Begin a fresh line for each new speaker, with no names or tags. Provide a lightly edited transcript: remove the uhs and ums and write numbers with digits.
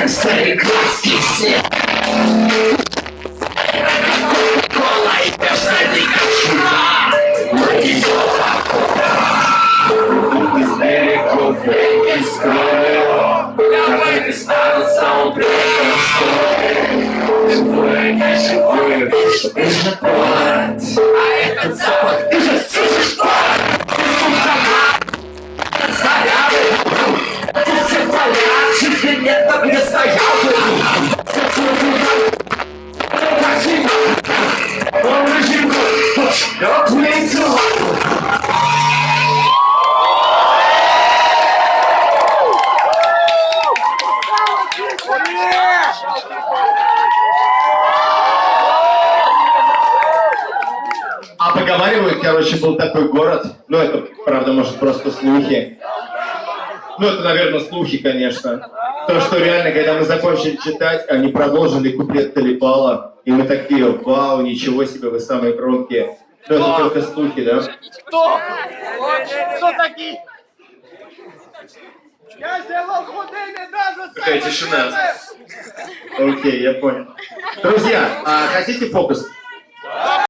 Цареградский снег. Голая персональная чума. Мы идем из берегов реки скроем. Давай станут саундтреком стоит. Живой, ты же город. А этот запах, ты же слышишь город. Ты сумка, заряды. Тут все болят, жизни нет, так не стоял бы. Он режим, мертвые тела.
А поговаривают, короче, был такой город, ну это, правда, может, просто слухи. Ну это, наверное, слухи, конечно. То, что реально, когда мы закончили читать, они продолжили куплет Талибала, и мы такие, вау, ничего себе, вы самые громкие. Но это только слухи, да?
Кто? Кто такие? Я сделал худыми даже
Какая тишина. Окей, я понял. Друзья, хотите фокус?